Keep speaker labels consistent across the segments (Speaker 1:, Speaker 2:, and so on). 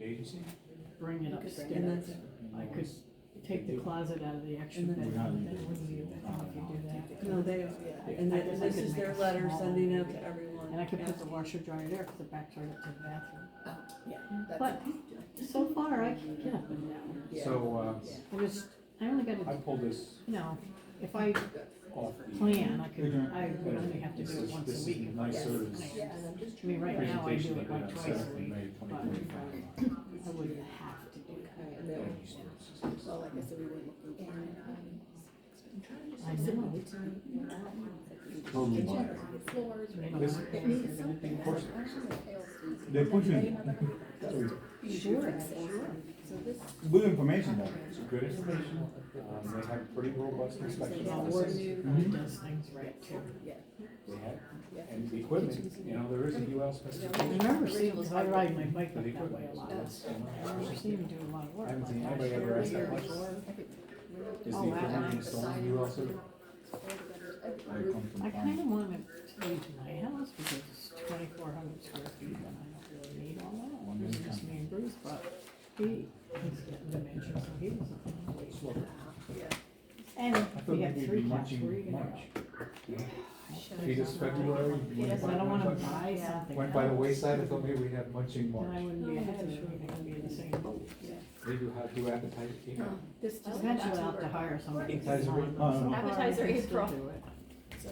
Speaker 1: agency?
Speaker 2: bring it
Speaker 3: And that's
Speaker 2: upstairs.
Speaker 3: it.
Speaker 2: I could take the closet out of the extra
Speaker 3: And then-
Speaker 2: bedroom, then it wouldn't be a bedroom if you do that.
Speaker 3: No, they are, and
Speaker 2: I
Speaker 3: then
Speaker 2: guess I
Speaker 3: this
Speaker 2: could
Speaker 3: is
Speaker 2: make
Speaker 3: their
Speaker 2: a
Speaker 3: letter
Speaker 2: small
Speaker 3: sending
Speaker 2: one.
Speaker 3: out to everyone.
Speaker 2: And I could put the
Speaker 3: asking.
Speaker 2: washer dryer there, cause the back's right up to the bathroom.
Speaker 3: Yeah,
Speaker 2: But so far, I can get up and down.
Speaker 1: So,
Speaker 2: I only
Speaker 1: I
Speaker 2: gotta,
Speaker 1: pulled this
Speaker 2: if I
Speaker 1: off the.
Speaker 2: plan, I would only have to do it
Speaker 1: This
Speaker 2: once
Speaker 1: is
Speaker 2: a week.
Speaker 1: nice service.
Speaker 2: I mean, right now I do it like twice a week,
Speaker 1: May
Speaker 2: but
Speaker 1: 2025.
Speaker 2: I wouldn't have to do that.
Speaker 3: And they'll, well, like I said, we were looking for.
Speaker 2: I know.
Speaker 1: Totally modern.
Speaker 4: Floors,
Speaker 2: They don't
Speaker 1: This-
Speaker 2: want things, they're gonna do
Speaker 1: Of course
Speaker 2: that.
Speaker 1: it is. They're pushing.
Speaker 2: Sure.
Speaker 4: So this,
Speaker 5: Good information though.
Speaker 1: It's good information. They have pretty robust inspection
Speaker 2: Well,
Speaker 1: process.
Speaker 2: Word does things right too.
Speaker 1: They have, and the equipment, there is a UL
Speaker 2: I
Speaker 1: specification.
Speaker 2: remember seeing, cause I ride my bike up that way a lot. I remember seeing him do a lot of work.
Speaker 1: I haven't
Speaker 2: like
Speaker 1: seen
Speaker 2: last
Speaker 1: anybody
Speaker 2: year,
Speaker 1: ever ask
Speaker 2: the
Speaker 1: that
Speaker 2: year
Speaker 1: much.
Speaker 2: before.
Speaker 1: Is
Speaker 2: Oh,
Speaker 1: the
Speaker 2: wow.
Speaker 1: equipment installed UL certified?
Speaker 5: I come from
Speaker 2: I
Speaker 5: farm.
Speaker 2: kinda want to change my house because it's 2,400 square feet and I don't really need all that. It's just me and Bruce, but he's getting dementia, so he doesn't want to wait. And
Speaker 1: I thought
Speaker 2: we have
Speaker 1: maybe it'd
Speaker 2: 3
Speaker 1: be
Speaker 2: cats, where are you
Speaker 1: March.
Speaker 2: gonna
Speaker 1: March.
Speaker 2: go?
Speaker 1: Fetus February.
Speaker 2: Yes, I don't wanna buy something.
Speaker 1: Went by the
Speaker 2: else.
Speaker 1: wayside, I thought maybe we'd have munching
Speaker 2: Then I
Speaker 1: March.
Speaker 2: wouldn't be ahead of it, we're gonna be in the same boat.
Speaker 1: They do have to appetite,
Speaker 4: this just.
Speaker 2: Eventually I'll have to hire somebody.
Speaker 1: Appetizer rate?
Speaker 2: So far, I
Speaker 4: Appetizer
Speaker 2: can still
Speaker 4: April.
Speaker 2: do it.
Speaker 4: So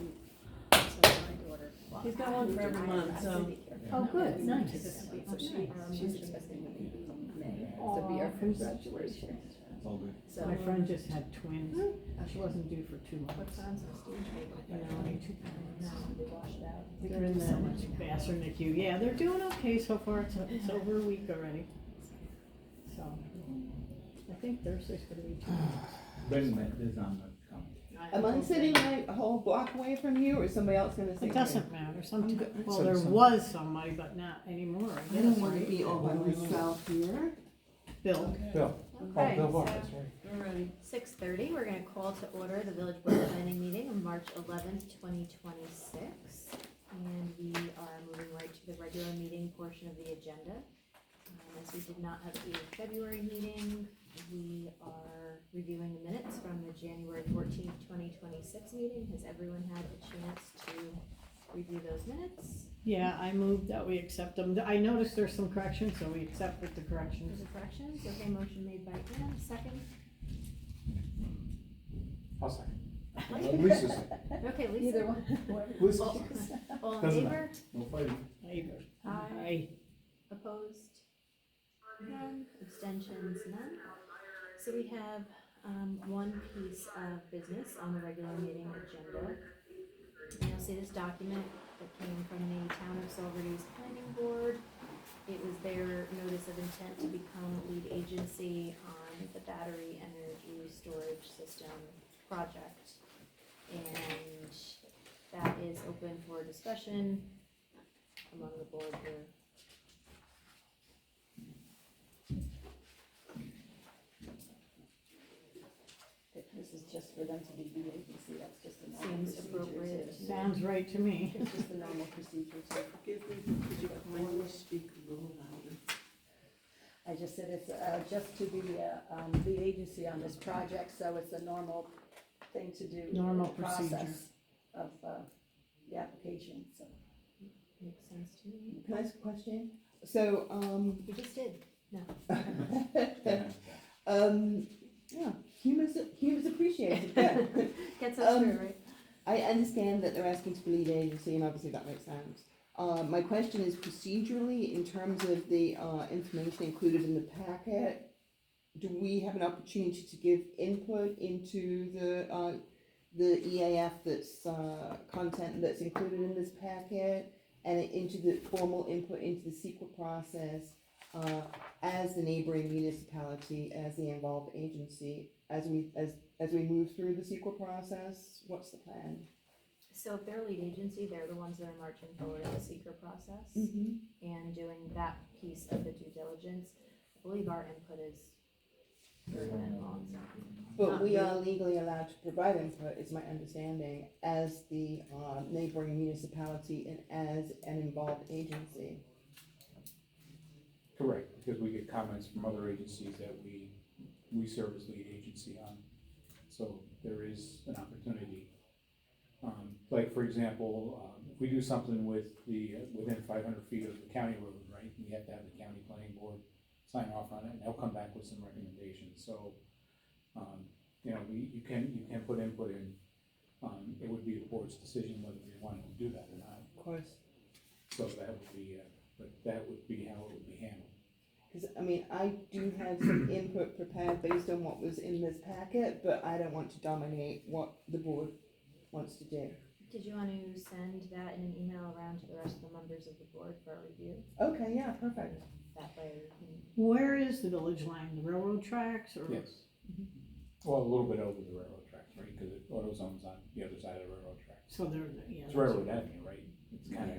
Speaker 4: my daughter.
Speaker 3: He's got one for every month, so.
Speaker 2: Oh, good, nice.
Speaker 4: So she's expecting a baby in May, so
Speaker 2: Aw,
Speaker 4: be our
Speaker 2: congratulations.
Speaker 5: It's all good.
Speaker 4: So.
Speaker 2: My friend just had twins, she wasn't due for 2
Speaker 4: What
Speaker 2: months.
Speaker 4: time's the stage?
Speaker 2: You know, only 2 pounds.
Speaker 4: They washed out.
Speaker 2: They're in the Vassar NICU, yeah, they're doing okay so far, it's over a week already. So, I think Thursday's gonna be 2 months.
Speaker 5: Ben is on the come.
Speaker 3: Am I sitting like a whole block away from you, or is somebody else gonna sit
Speaker 2: It
Speaker 3: here?
Speaker 2: doesn't matter, sometimes, well,
Speaker 1: So-
Speaker 2: there
Speaker 1: some-
Speaker 2: was somebody, but not anymore, I
Speaker 3: I
Speaker 2: guess,
Speaker 3: don't wanna
Speaker 2: right?
Speaker 3: be all by myself here.
Speaker 2: Bill,
Speaker 1: Bill,
Speaker 6: Okay,
Speaker 1: Bill Barr,
Speaker 6: so-
Speaker 1: that's right.
Speaker 3: Alright.
Speaker 6: 6:30, we're gonna call to order the village board planning meeting on March 11th, 2026. And we are moving right to the regular meeting portion of the agenda. As we did not have a February meeting, we are reviewing the minutes from the January 14th, 2026 meeting. Has everyone had a chance to review those minutes?
Speaker 2: yeah, I moved that we accept them, I noticed there's some corrections, so we accept with the
Speaker 6: There's
Speaker 2: corrections.
Speaker 6: a corrections, okay, motion made by Ann, second.
Speaker 1: I'll second. Lisa's second.
Speaker 6: Okay, Lisa.
Speaker 4: Either one.
Speaker 1: Lisa.
Speaker 6: All in
Speaker 1: Doesn't
Speaker 6: favor?
Speaker 5: No fighting.
Speaker 2: Favor.
Speaker 6: Aye. Opposed? None. Abstentions? None. So we have one piece of business on the regular meeting agenda. And you'll see this document that came from the Town of Saugerties Planning Board. It was their notice of intent to become lead agency on the battery energy storage system project. And that is open for discussion among the board here.
Speaker 4: This is just for them to be the agency, that's just the normal
Speaker 6: Seems
Speaker 4: procedure.
Speaker 6: appropriate.
Speaker 2: Sounds right to me.
Speaker 4: It's just the normal procedure, so
Speaker 3: Forgive me, could you kindly speak a little louder?
Speaker 4: I just said it's, just to be, the agency on this project, so it's a normal thing to do.
Speaker 2: Normal
Speaker 4: the process
Speaker 2: procedure.
Speaker 4: Of, the application, so.
Speaker 6: Makes sense to me.
Speaker 3: Can I ask a question? So,
Speaker 6: You just did. No.
Speaker 3: yeah, humor's appreciated, good.
Speaker 6: Gets us through, right?
Speaker 3: I understand that they're asking to be lead agency, and obviously that makes sense. My question is procedurally, in terms of the, information included in the packet, do we have an opportunity to give input into the EAF that's, content that's included in this packet, and into the formal input into the CEQA process, as the neighboring municipality, as the involved agency, as we move through the CEQA process? What's the plan?
Speaker 6: So if they're lead agency, they're the ones that are marching forward in the secret process
Speaker 3: Mm-hmm.
Speaker 6: and doing that piece of the due diligence. I believe our input is very minimal.
Speaker 3: But we are legally allowed to provide input, is my understanding, as the neighboring municipality and as an involved agency.
Speaker 1: Correct, because we get comments from other agencies that we serve as lead agency on. So there is an opportunity. Like, for example, if we do something with within 500 feet of the county road, right? We have to have the county planning board sign off on it, and they'll come back with some recommendations. So, you know, you can put input in. It would be the board's decision whether they wanted to do that or not.
Speaker 3: Of course.
Speaker 1: So that would be, but that would be how it would be handled.
Speaker 3: Because, I mean, I do have some input prepared based on what was in this packet, but I don't want to dominate what the board wants to do.
Speaker 6: Did you want to send that in an email around to the rest of the members of the board for review?
Speaker 3: Okay, yeah, perfect.
Speaker 6: That way we can.
Speaker 2: Where is the village line, the railroad tracks or?
Speaker 1: Yes. Well, a little bit over the railroad tracks, right? Because AutoZone's on the other side of the railroad tracks.
Speaker 2: So there, yeah.
Speaker 1: It's Railroad Avenue, right? It's kind of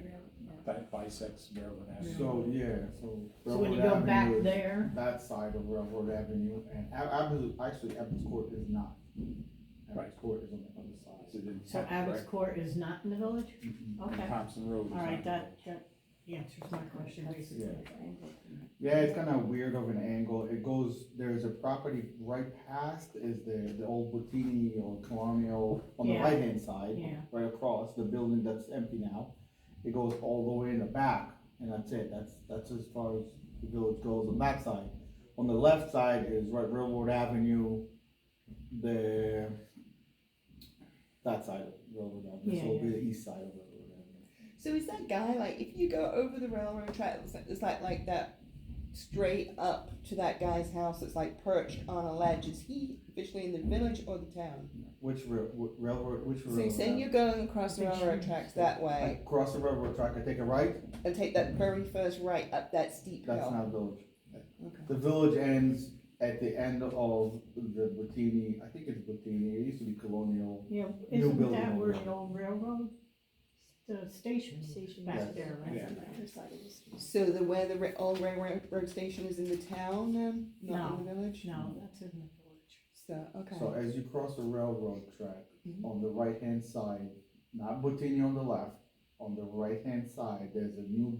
Speaker 1: that bisects Railroad Avenue.
Speaker 5: So, yeah, so.
Speaker 2: So when you
Speaker 5: Railroad
Speaker 2: go back
Speaker 5: Avenue is
Speaker 2: there,
Speaker 5: that side of Railroad Avenue, and actually, Evans Court is not. Evans Court is on the other side.
Speaker 2: so Abbott's Court is not in the village?
Speaker 5: Mhm.
Speaker 2: Okay,
Speaker 1: Thompson Road is
Speaker 2: all
Speaker 1: on
Speaker 2: right,
Speaker 1: the
Speaker 2: that answers my question basically.
Speaker 5: Yeah, it's kind of weird of an angle. It goes, there's a property right past is the old Bottini or Colonial on the
Speaker 2: Yeah.
Speaker 5: right-hand side,
Speaker 2: Yeah,
Speaker 5: right across, the building that's empty now. It goes all the way in the back, and that's it. That's as far as the village goes on that side. On the left side is right Railroad Avenue, that side of Railroad Avenue, so it'll be the east side of Railroad Avenue.
Speaker 3: So is that guy, like, if you go over the railroad track, it's like that straight up to that guy's house that's like perched on a ledge, is he officially in the village or the town?
Speaker 5: Which railroad, which
Speaker 3: So
Speaker 5: railroad?
Speaker 3: you're saying you're going across the railroad tracks that
Speaker 5: I
Speaker 3: way,
Speaker 5: cross the railroad track, I take a right,
Speaker 3: and take that very first right up that steep
Speaker 5: that's
Speaker 3: hill?
Speaker 5: not village.
Speaker 3: Okay.
Speaker 5: The village ends at the end of the Bottini, I think it's Bottini, it used to be Colonial.
Speaker 2: yeah,
Speaker 5: New
Speaker 2: isn't
Speaker 5: building
Speaker 2: that where
Speaker 5: over
Speaker 2: the old railroad, the station
Speaker 6: Station
Speaker 2: back
Speaker 5: Yes.
Speaker 2: there, right?
Speaker 1: Yeah.
Speaker 3: So where the old railroad station is in the town then, not in the village?
Speaker 2: No, that's in the village.
Speaker 3: So, okay.
Speaker 5: So as you cross the railroad track,
Speaker 3: Mhm.
Speaker 5: on the right-hand side, not Bottini on the left, on the right-hand side, there's a new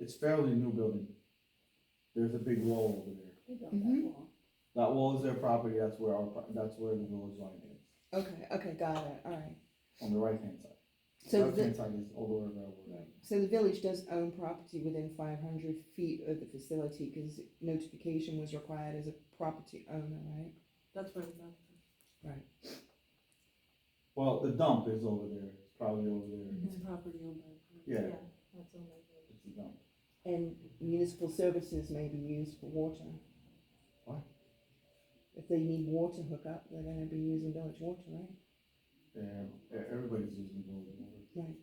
Speaker 5: it's fairly new building. There's a big wall over there.
Speaker 3: Mhm.
Speaker 5: That wall is their property, that's where that's where the village line is,
Speaker 3: Okay, got it, alright.
Speaker 5: on the right-hand side.
Speaker 3: So
Speaker 5: Left-hand side is all the way railroad.
Speaker 3: right. So the village does own property within 500 feet of the facility, because notification was required as a property owner, right?
Speaker 7: That's where the dump is.
Speaker 5: Well, the dump is over there, it's probably over there,
Speaker 7: It's property owned by.
Speaker 5: yeah,
Speaker 6: That's only.
Speaker 5: it's the dump.
Speaker 3: And municipal services may be used for water.
Speaker 5: What?
Speaker 3: If they need water hookup, they're gonna be using village water, right?
Speaker 5: Everybody's using village water.
Speaker 3: Right.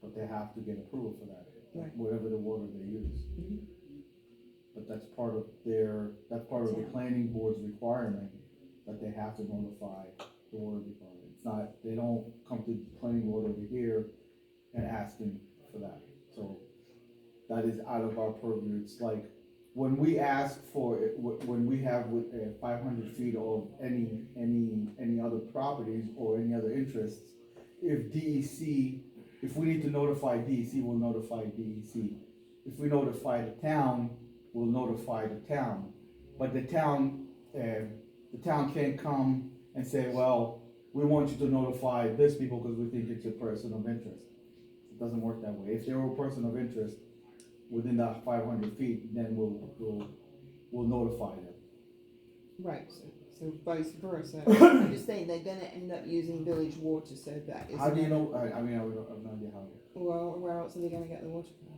Speaker 5: But they have to get approval for that,
Speaker 3: Right.
Speaker 5: whatever the water they use.
Speaker 3: Mhm.
Speaker 5: But that's part of the planning board's requirement, that they have to notify the water department. It's not, they don't come to the planning board over here and asking for that. So that is out of our purview. It's like, when we ask for it, when we have 500 feet of any other properties or any other interests, if DEC, if we need to notify DEC, we'll notify DEC. If we notify the town, we'll notify the town. But the town can't come and say, well, we want you to notify this people because we think it's a person of interest. It doesn't work that way. If they're a person of interest within that 500 feet, then we'll notify them.
Speaker 3: Right, so vice versa. I'm just saying, they're gonna end up using village water, so that is.
Speaker 5: How do you know, I have no idea how.
Speaker 3: Well, where else are they gonna get the water from?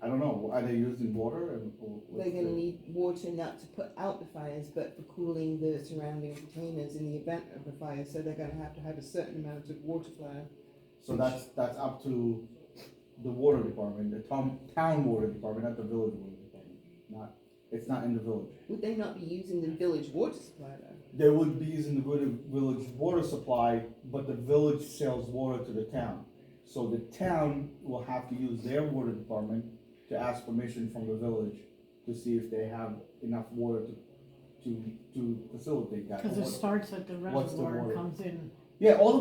Speaker 5: I don't know, are they using water or what's
Speaker 3: They're gonna
Speaker 5: the-
Speaker 3: need water not to put out the fires, but for cooling the surrounding containers in the event of a fire, so they're gonna have a certain amount of water flow.
Speaker 5: So that's up to the water department, the town water department, not the village water department. It's not in the village.
Speaker 3: Would they not be using the village water supply though?
Speaker 5: They would be using the village water supply, but the village sells water to the town. So the town will have to use their water department to ask permission from the village to see if they have enough water to facilitate that.
Speaker 2: Cause it starts at the
Speaker 5: What's the
Speaker 2: reservoir,
Speaker 5: water?
Speaker 2: comes in,
Speaker 5: Yeah, all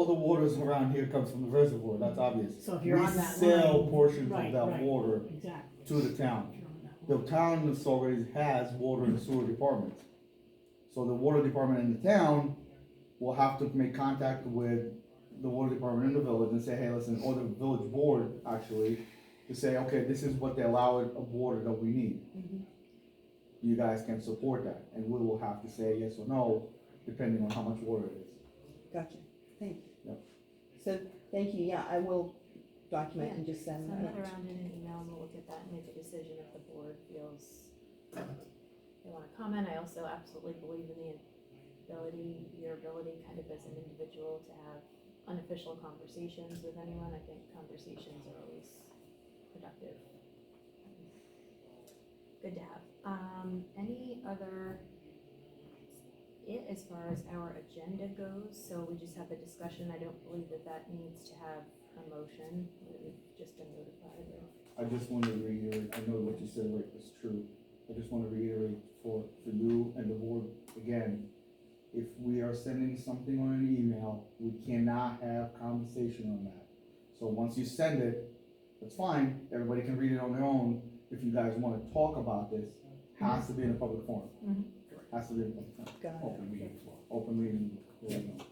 Speaker 5: the waters around here comes from the reservoir, that's obvious.
Speaker 2: so if you're on that
Speaker 5: We sell
Speaker 2: line.
Speaker 5: portions of
Speaker 2: Right,
Speaker 5: that
Speaker 2: right.
Speaker 5: water
Speaker 2: exactly.
Speaker 5: to the town. The town of Saugerties has water and sewer departments. So the water department in the town will have to make contact with the water department in the village and say, hey, listen, or the village board, actually, to say, okay, this is what they allow of water that we need. You guys can support that, and we will have to say yes or no, depending on how much water it is.
Speaker 3: Gotcha, thank you.
Speaker 5: Yep.
Speaker 3: So, thank you, yeah, I will document and just send
Speaker 6: Send
Speaker 3: that.
Speaker 6: that around in an email and we'll look at that and make a decision if the board feels they wanna comment. I also absolutely believe in the ability, your ability kind of as an individual to have unofficial conversations with anyone. I think conversations are always productive. Good to have. Any other, as far as our agenda goes, so we just have a discussion. I don't believe that needs to have a motion. We've just been notified of.
Speaker 5: I just want to reiterate, I know what you said, Rick, is true. I just want to reiterate for you and the board, again, if we are sending something on an email, we cannot have conversation on that. So once you send it, that's fine, everybody can read it on their own. If you guys want to talk about this, has to be in a public forum. Has to be in a public forum.
Speaker 3: Got it.
Speaker 1: Open meeting floor.
Speaker 5: Open meeting, there you go.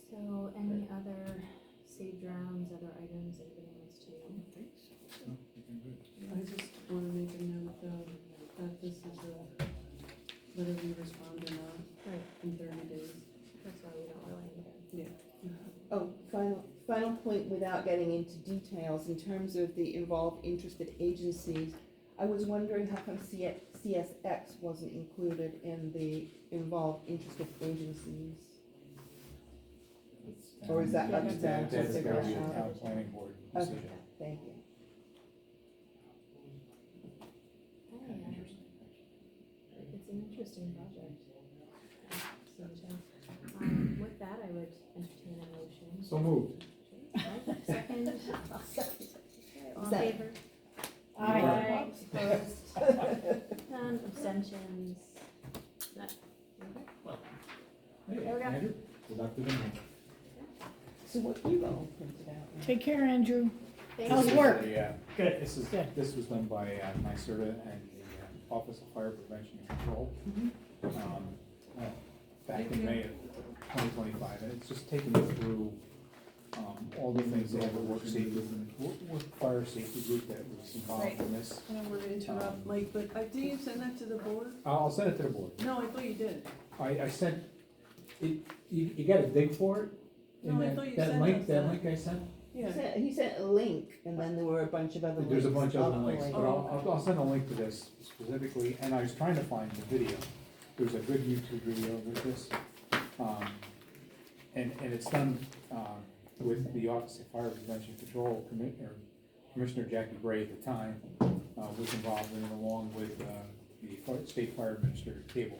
Speaker 6: So any other saved rounds, other items anybody wants to?
Speaker 7: I just wanna make a note that this is whether we respond or not
Speaker 6: Right,
Speaker 7: in 30 days.
Speaker 6: that's why we don't really need it.
Speaker 3: Oh, final point without getting into details, in terms of the involved interested agencies, I was wondering how come CSX wasn't included in the involved interested agencies? Or is that up to them to
Speaker 1: That's
Speaker 3: figure
Speaker 1: gotta be a
Speaker 3: out?
Speaker 1: town planning board
Speaker 3: Okay,
Speaker 1: decision.
Speaker 3: thank you.
Speaker 6: It's an interesting project. So, with that, I would entertain a motion.
Speaker 1: So moved.
Speaker 6: Mike, second. Okay, all in
Speaker 3: Second.
Speaker 6: favor?
Speaker 2: Aye.
Speaker 6: Opposed? None, abstentions? None. Okay.
Speaker 1: Hey,
Speaker 6: There we go.
Speaker 1: Andrew, productive and-
Speaker 3: So what you all printed out?
Speaker 2: Take care, Andrew.
Speaker 6: Thank
Speaker 2: How's
Speaker 6: you.
Speaker 2: work?
Speaker 1: Yeah.
Speaker 2: Good.
Speaker 1: This is,
Speaker 2: Good.
Speaker 1: this was done by NYSERDA and the Office of Fire Prevention and Control. Back in May of 2025, and it's just taking you through, all the things. They have a work safety, fire safety group that was involved in this.
Speaker 7: I don't wanna interrupt, Mike, but did you send that to the board?
Speaker 1: I'll send it to the board.
Speaker 7: No, I thought you did.
Speaker 1: I sent, you gotta dig for it. in
Speaker 7: No, I
Speaker 1: that-
Speaker 7: thought you
Speaker 1: that
Speaker 7: sent
Speaker 1: link,
Speaker 7: us
Speaker 1: that
Speaker 7: that.
Speaker 1: link I sent.
Speaker 7: Yeah.
Speaker 3: He sent a link, and then there were a bunch of other links.
Speaker 1: There's a bunch of other links,
Speaker 3: uploaded.
Speaker 1: but I'll send a link to this specifically, and I was trying to find the video. There's a good YouTube video with this. And it's done, with the Office of Fire Prevention Control Commissioner Jackie Bray at the time, was involved in it along with, the State Fire Administrator Cable.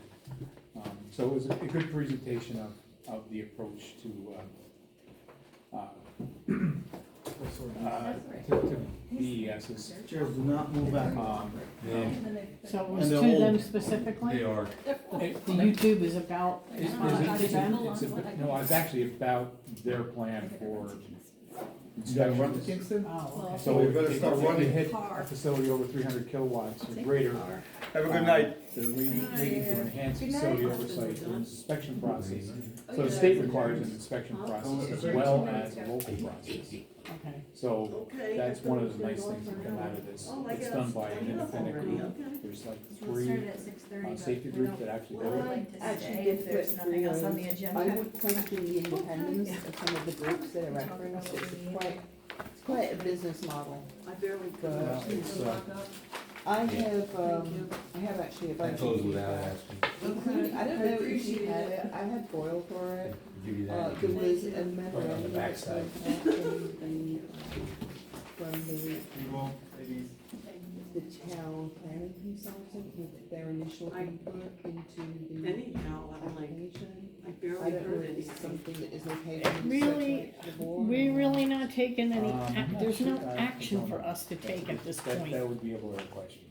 Speaker 1: So it was a good presentation of the approach to DES's.
Speaker 5: Chairs, do not move back.
Speaker 1: And
Speaker 2: So it was
Speaker 5: And
Speaker 2: to
Speaker 5: they're
Speaker 2: them
Speaker 5: old.
Speaker 2: specifically?
Speaker 8: They are.
Speaker 2: The YouTube is about,
Speaker 1: It's no, it's actually about their plan for
Speaker 5: You gotta run to Kingston?
Speaker 2: oh,
Speaker 1: So
Speaker 5: We
Speaker 1: if
Speaker 5: better start
Speaker 1: if you
Speaker 5: running.
Speaker 1: hit a facility over 300 kilowatts or greater.
Speaker 5: Have a good night.
Speaker 1: They're needing to enhance facility oversight through an inspection process. So the state requires an inspection process as well as a local process.
Speaker 2: okay.
Speaker 1: So that's one of the nice things that come out of this. It's done by an independent group. There's like
Speaker 6: We'll
Speaker 1: three
Speaker 6: start at 6:30,
Speaker 1: safety
Speaker 6: but we
Speaker 1: groups
Speaker 6: don't
Speaker 1: that actually do
Speaker 6: really
Speaker 1: it.
Speaker 6: like to
Speaker 3: Actually,
Speaker 6: stay if there's nothing else on the
Speaker 3: I
Speaker 6: agenda.
Speaker 3: would question the independence of some of the groups that are referenced. It's quite a business model.
Speaker 7: I barely
Speaker 3: Yeah,
Speaker 7: could.
Speaker 1: it's,
Speaker 3: I have actually a
Speaker 8: I
Speaker 3: bunch of
Speaker 8: close without
Speaker 3: feedback.
Speaker 8: asking.
Speaker 3: Including, I don't know if you
Speaker 7: Appreciate
Speaker 3: had
Speaker 7: it.
Speaker 3: it, I had Boyle for it.
Speaker 8: Give you that.
Speaker 3: There was a
Speaker 1: On the
Speaker 3: memorandum that
Speaker 1: backside.
Speaker 3: came from the town planning consultant with their initial input into the
Speaker 7: Anyhow, I'm like,
Speaker 3: application.
Speaker 7: I
Speaker 3: I
Speaker 7: barely
Speaker 3: don't know
Speaker 7: heard
Speaker 3: if this is
Speaker 7: anything.
Speaker 3: something that is okay to
Speaker 2: Really?
Speaker 3: circulate to the board.
Speaker 2: We really not taking any,
Speaker 1: Um,
Speaker 2: there's no
Speaker 1: I
Speaker 2: action
Speaker 1: don't
Speaker 2: for
Speaker 1: know.
Speaker 2: us to take at this
Speaker 1: That
Speaker 2: point.
Speaker 1: would be a lawyer question.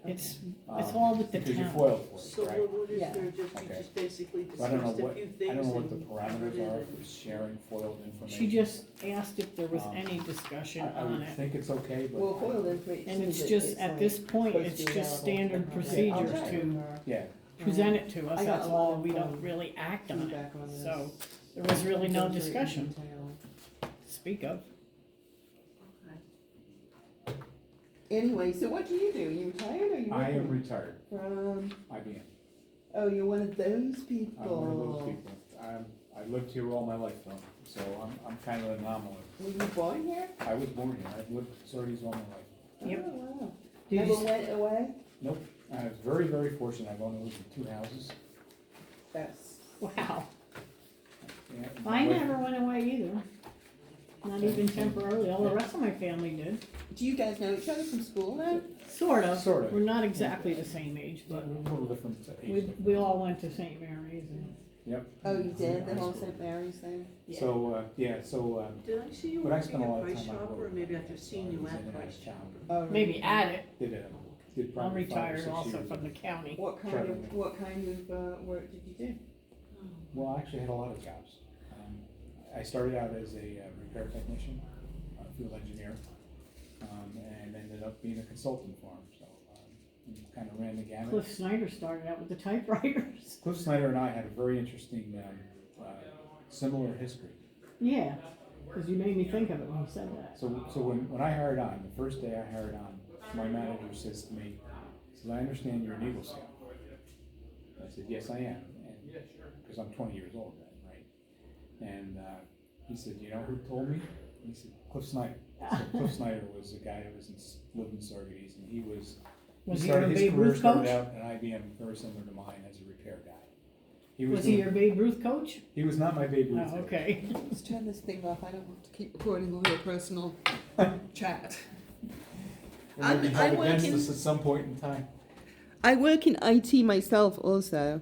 Speaker 2: It's
Speaker 3: Oh.
Speaker 2: all with the
Speaker 1: Because you
Speaker 2: town.
Speaker 1: foiled for
Speaker 8: So
Speaker 1: it, right?
Speaker 8: what is
Speaker 4: Yeah.
Speaker 8: there, just, you
Speaker 1: Okay.
Speaker 8: just basically
Speaker 1: So I don't know
Speaker 8: discussed a
Speaker 1: what,
Speaker 8: few
Speaker 1: I
Speaker 8: things
Speaker 1: don't know what the
Speaker 8: and
Speaker 1: parameters
Speaker 8: covered
Speaker 1: are
Speaker 8: it
Speaker 1: for sharing foiled information.
Speaker 2: She just asked if there was
Speaker 1: Um,
Speaker 2: any discussion
Speaker 1: I
Speaker 2: on
Speaker 1: would
Speaker 2: it.
Speaker 1: think it's okay, but.
Speaker 3: Well, foiled information.
Speaker 2: And it's
Speaker 3: is-
Speaker 2: just, at
Speaker 3: like
Speaker 2: this point,
Speaker 3: supposed
Speaker 2: it's
Speaker 3: to be
Speaker 2: just
Speaker 3: available
Speaker 2: standard
Speaker 3: to the public.
Speaker 2: procedure
Speaker 3: I'll check
Speaker 2: to
Speaker 3: with her.
Speaker 1: Yeah,
Speaker 2: present it to us,
Speaker 3: I got
Speaker 2: that's
Speaker 3: a lot
Speaker 2: all,
Speaker 3: of,
Speaker 2: we don't really act on it.
Speaker 3: Feedback on this.
Speaker 2: So, there was really no
Speaker 3: Goes very in
Speaker 2: discussion
Speaker 3: detail.
Speaker 2: to speak of.
Speaker 3: Anyway, so what do? You retired or you
Speaker 1: I am
Speaker 3: working?
Speaker 1: retired,
Speaker 3: From,
Speaker 1: IBM.
Speaker 3: oh, you're one of those people.
Speaker 1: I'm one of those people. I lived here all my life though, so I'm kind of an anomaly.
Speaker 3: Were you born here?
Speaker 1: I was born here, I've lived in Saugerties all my life.
Speaker 2: Yep.
Speaker 3: Oh, wow.
Speaker 2: Did
Speaker 3: Never
Speaker 2: you,
Speaker 3: went away?
Speaker 1: Nope, I was very, very fortunate, I've only lived in 2 houses.
Speaker 3: That's,
Speaker 2: wow,
Speaker 1: Yeah,
Speaker 2: I
Speaker 1: my wife-
Speaker 2: never went away either. Not even temporarily, all the rest of my family did.
Speaker 3: do you guys know each other from school then?
Speaker 2: Sort of.
Speaker 1: Sort of.
Speaker 2: We're not exactly the same age,
Speaker 1: But
Speaker 2: but
Speaker 1: a little different
Speaker 2: we,
Speaker 1: age.
Speaker 2: we all went to St. Mary's and,
Speaker 1: Yep.
Speaker 3: Oh, you did, the
Speaker 1: High
Speaker 3: whole
Speaker 1: school.
Speaker 3: St. Mary's thing?
Speaker 2: yeah.
Speaker 1: So, so,
Speaker 8: Did I see you
Speaker 1: but I
Speaker 8: working
Speaker 1: spent a lot
Speaker 8: at
Speaker 1: of
Speaker 8: Price
Speaker 1: time on
Speaker 8: Chopper, or
Speaker 1: road.
Speaker 8: maybe I've just seen
Speaker 1: I
Speaker 8: you
Speaker 1: was in
Speaker 8: at
Speaker 1: and out
Speaker 8: Price
Speaker 1: of town.
Speaker 8: Chopper?
Speaker 3: Oh,
Speaker 2: Maybe
Speaker 3: really?
Speaker 2: add it,
Speaker 1: Did
Speaker 2: I'm
Speaker 1: probably 5 or
Speaker 2: retired
Speaker 1: 6
Speaker 2: also
Speaker 1: years.
Speaker 2: from the county.
Speaker 3: What kind
Speaker 1: Traveling.
Speaker 3: of, work did you do?
Speaker 1: Well, I actually had a lot of jobs. I started out as a repair technician, a field engineer, and ended up being a consultant for him, so, kind of ran the gamut.
Speaker 2: Cliff Snyder started out with the typewriters.
Speaker 1: Cliff Snyder and I had a very interesting, similar history.
Speaker 2: Yeah, because you made me think of it when you said that.
Speaker 1: So when I hired on, the first day I hired on, my manager says to me, he says, I understand you're an Eagle Scout. I said, yes, I am, because I'm 20 years old then, right? And he said, you know who told me? He said, Cliff Snyder. So Cliff Snyder was a guy that lived in Saugerties, and he
Speaker 2: Was
Speaker 1: he
Speaker 2: he
Speaker 1: started
Speaker 2: your
Speaker 1: his
Speaker 2: Babe
Speaker 1: career
Speaker 2: Ruth
Speaker 1: started
Speaker 2: coach?
Speaker 1: out at IBM, very similar to mine, as a repair guy.
Speaker 2: Was he
Speaker 1: doing-
Speaker 2: your Babe Ruth coach?
Speaker 1: He was not my Babe Ruth.
Speaker 2: Oh,
Speaker 1: coach.
Speaker 2: okay.
Speaker 3: Let's turn this thing off, I don't want to keep recording all your personal chat.
Speaker 1: It may be
Speaker 3: I
Speaker 1: held
Speaker 3: work
Speaker 1: against
Speaker 3: in-
Speaker 1: us at some point in time.
Speaker 3: I work in IT myself also,